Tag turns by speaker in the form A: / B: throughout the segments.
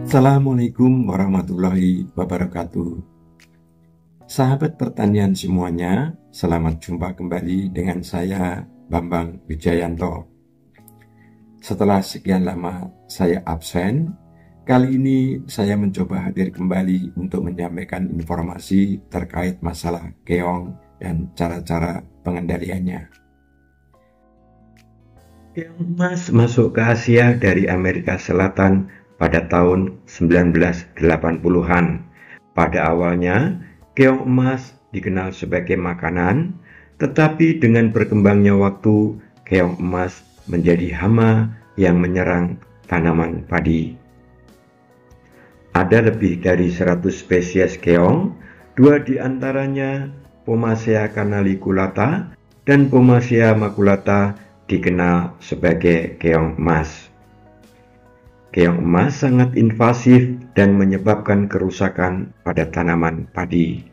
A: Assalamualaikum warahmatullahi wabarakatuh. Sahabat pertanian semuanya, selamat jumpa kembali dengan saya Bambang Wijayanto. Setelah sekian lama saya absen, kali ini saya mencoba hadir kembali untuk menyampaikan informasi terkait masalah keong dan cara-cara pengendaliannya. Keong emas masuk ke Asia dari Amerika Selatan pada tahun 1980-an. Pada awalnya, keong emas dikenal sebagai makanan, tetapi dengan berkembangnya waktu, keong emas menjadi hama yang menyerang tanaman padi. Ada lebih dari 100 spesies keong, 2 diantaranya Pomacea canaliculata dan Pomacea maculata dikenal sebagai keong emas. Keong emas sangat invasif dan menyebabkan kerusakan pada tanaman padi.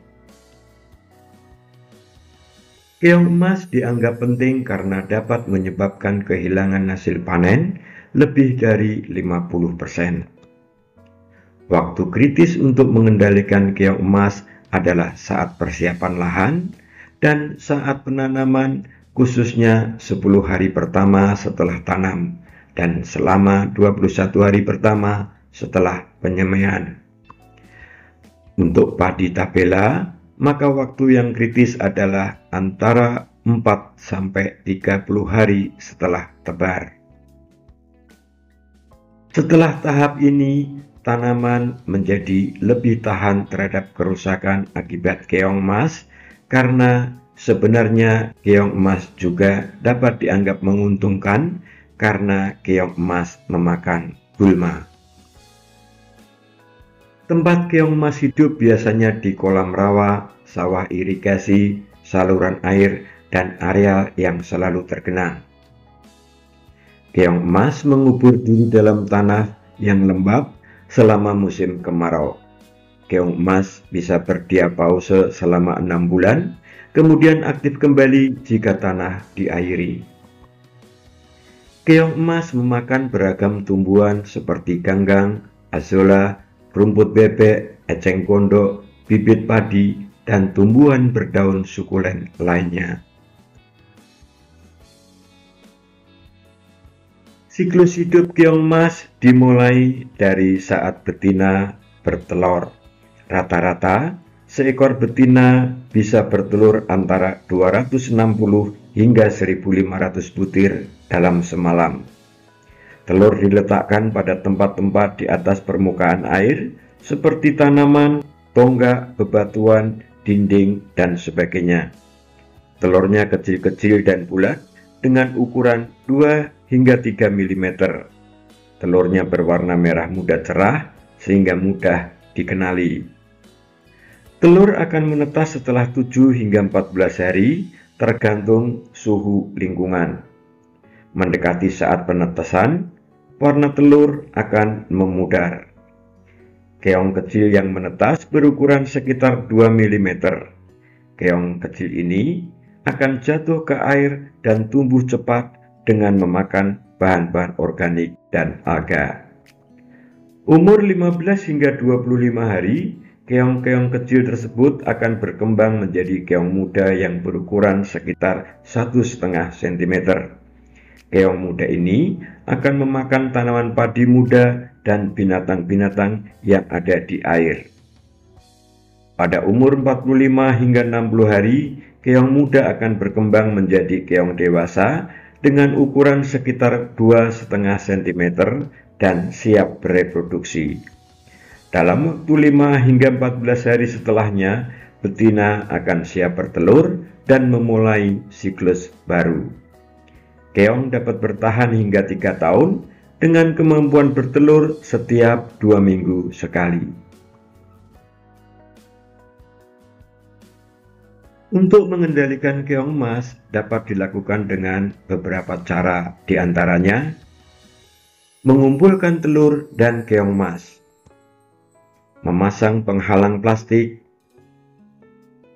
A: Keong emas dianggap penting karena dapat menyebabkan kehilangan hasil panen lebih dari 50%. Waktu kritis untuk mengendalikan keong emas adalah saat persiapan lahan dan saat penanaman, khususnya 10 hari pertama setelah tanam dan selama 21 hari pertama setelah penyemaian. Untuk padi tabela, maka waktu yang kritis adalah antara 4-30 hari setelah tebar. Setelah tahap ini, tanaman menjadi lebih tahan terhadap kerusakan akibat keong emas karena sebenarnya keong emas juga dapat dianggap menguntungkan karena keong emas memakan gulma. Tempat keong emas hidup biasanya di kolam rawa, sawah irigasi, saluran air, dan areal yang selalu tergenang. Keong emas mengubur diri dalam tanah yang lembab selama musim kemarau. Keong emas bisa berdiapause selama 6 bulan, kemudian aktif kembali jika tanah diairi. Keong emas memakan beragam tumbuhan seperti ganggang, azolla, rumput bebek, eceng gondok, bibit padi, dan tumbuhan berdaun sukulen lainnya. Siklus hidup keong emas dimulai dari saat betina bertelur. Rata-rata, seekor betina bisa bertelur antara 260 hingga 1.500 butir dalam semalam. Telur diletakkan pada tempat-tempat di atas permukaan air seperti tanaman, tonggak, bebatuan, dinding, dan sebagainya. Telurnya kecil-kecil dan bulat dengan ukuran 2 hingga 3 mm. Telurnya berwarna merah muda cerah sehingga mudah dikenali. Telur akan menetas setelah 7 hingga 14 hari tergantung suhu lingkungan. Mendekati saat penetasan, warna telur akan memudar. Keong kecil yang menetas berukuran sekitar 2 mm. Keong kecil ini akan jatuh ke air dan tumbuh cepat dengan memakan bahan-bahan organik dan alga. Umur 15 hingga 25 hari, keong-keong kecil tersebut akan berkembang menjadi keong muda yang berukuran sekitar 1,5 cm. Keong muda ini akan memakan tanaman padi muda dan binatang-binatang yang ada di air. Pada umur 45 hingga 60 hari, keong muda akan berkembang menjadi keong dewasa dengan ukuran sekitar 2,5 cm dan siap bereproduksi. Dalam waktu 5 hingga 14 hari setelahnya, betina akan siap bertelur dan memulai siklus baru. Keong dapat bertahan hingga 3 tahun dengan kemampuan bertelur setiap 2 minggu sekali. Untuk mengendalikan keong emas dapat dilakukan dengan beberapa cara, diantaranya mengumpulkan telur dan keong emas, memasang penghalang plastik,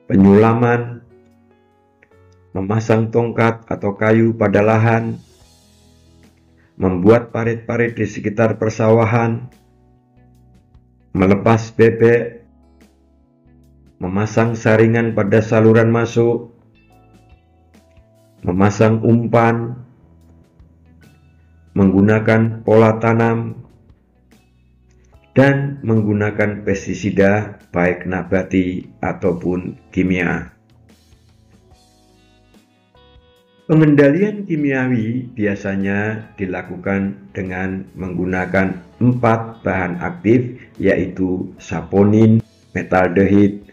A: penyulaman, memasang tongkat atau kayu pada lahan, membuat parit-parit di sekitar persawahan, melepas bebek, memasang saringan pada saluran masuk, memasang umpan, menggunakan pola tanam, dan menggunakan pestisida baik nabati ataupun kimia. Pengendalian kimiawi biasanya dilakukan dengan menggunakan 4 bahan aktif, yaitu saponin, metaldehid,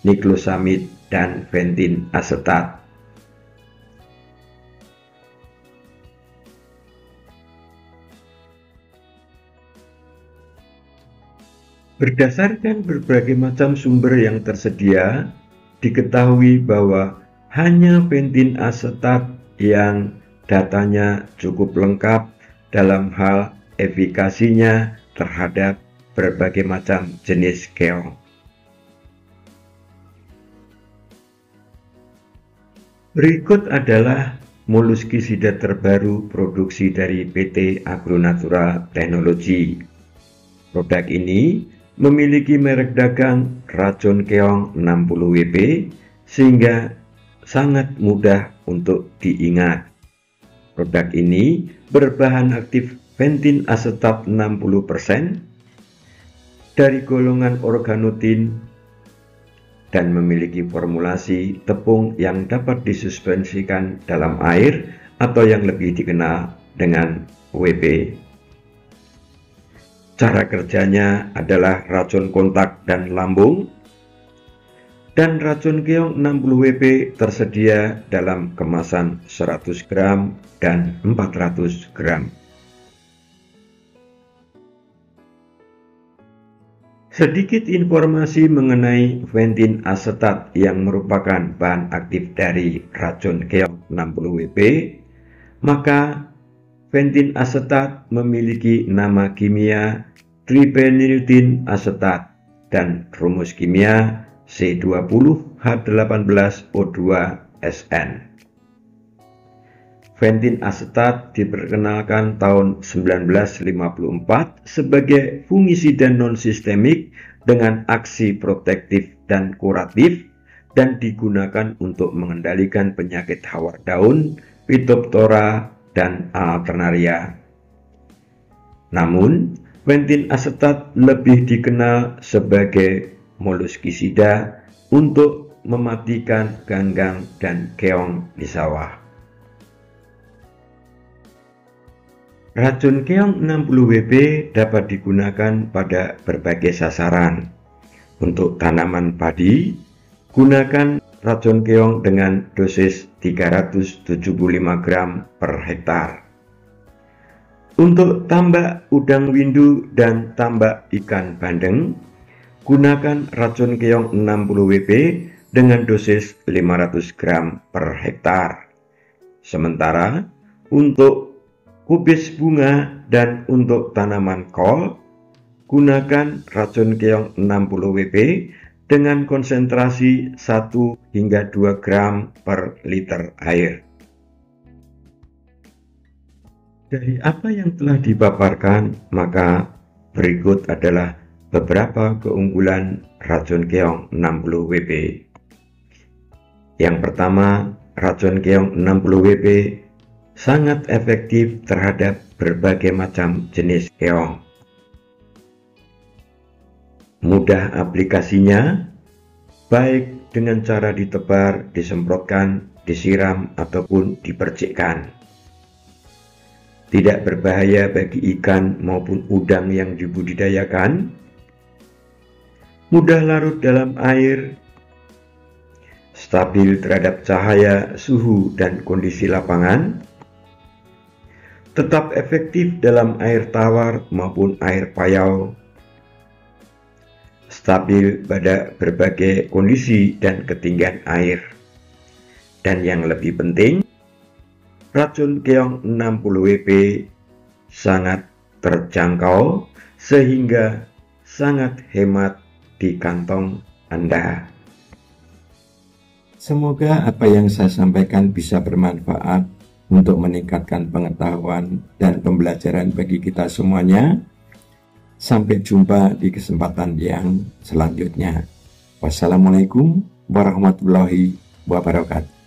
A: niklosamid, dan bentin asetat. Berdasarkan berbagai macam sumber yang tersedia, diketahui bahwa hanya bentin asetat yang datanya cukup lengkap dalam hal efikasinya terhadap berbagai macam jenis keong. Berikut adalah moluskisida terbaru produksi dari PT Agronatural Technology. Produk ini memiliki merek dagang racun keong 60WP sehingga sangat mudah untuk diingat. Produk ini berbahan aktif bentin asetat 60% dari golongan organotin dan memiliki formulasi tepung yang dapat disuspensikan dalam air atau yang lebih dikenal dengan WP. Cara kerjanya adalah racun kontak dan lambung, dan racun keong 60WP tersedia dalam kemasan 100 gram dan 400 gram. Sedikit informasi mengenai bentin asetat yang merupakan bahan aktif dari racun keong 60WP, maka bentin asetat memiliki nama kimia triphenyltin asetat dan rumus kimia C20H18O2SN. Bentin asetat diperkenalkan tahun 1954 sebagai fungisida non-sistemik dengan aksi protektif dan kuratif dan digunakan untuk mengendalikan penyakit hawar daun, Phytophthora, dan Alternaria. Namun, bentin asetat lebih dikenal sebagai moluskisida untuk mematikan ganggang dan keong di sawah. Racun keong 60WP dapat digunakan pada berbagai sasaran. Untuk tanaman padi, gunakan racun keong dengan dosis 375 gram per hektar. Untuk tambak udang windu dan tambak ikan bandeng, gunakan racun keong 60WP dengan dosis 500 gram per hektar. Sementara untuk kubis bunga dan untuk tanaman kol, gunakan racun keong 60WP dengan konsentrasi 1 hingga 2 gram per liter air. Dari apa yang telah dipaparkan, maka berikut adalah beberapa keunggulan racun keong 60WP. Yang pertama, racun keong 60WP sangat efektif terhadap berbagai macam jenis keong. Mudah aplikasinya, baik dengan cara ditebar, disemprotkan, disiram, ataupun dipercikkan. Tidak berbahaya bagi ikan maupun udang yang dibudidayakan. Mudah larut dalam air, stabil terhadap cahaya, suhu, dan kondisi lapangan, tetap efektif dalam air tawar maupun air payau, stabil pada berbagai kondisi dan ketinggian air, dan yang lebih penting, racun keong 60WP sangat terjangkau sehingga sangat hemat di kantong Anda. Semoga apa yang saya sampaikan bisa bermanfaat untuk meningkatkan pengetahuan dan pembelajaran bagi kita semuanya. Sampai jumpa di kesempatan yang selanjutnya. Wassalamualaikum warahmatullahi wabarakatuh.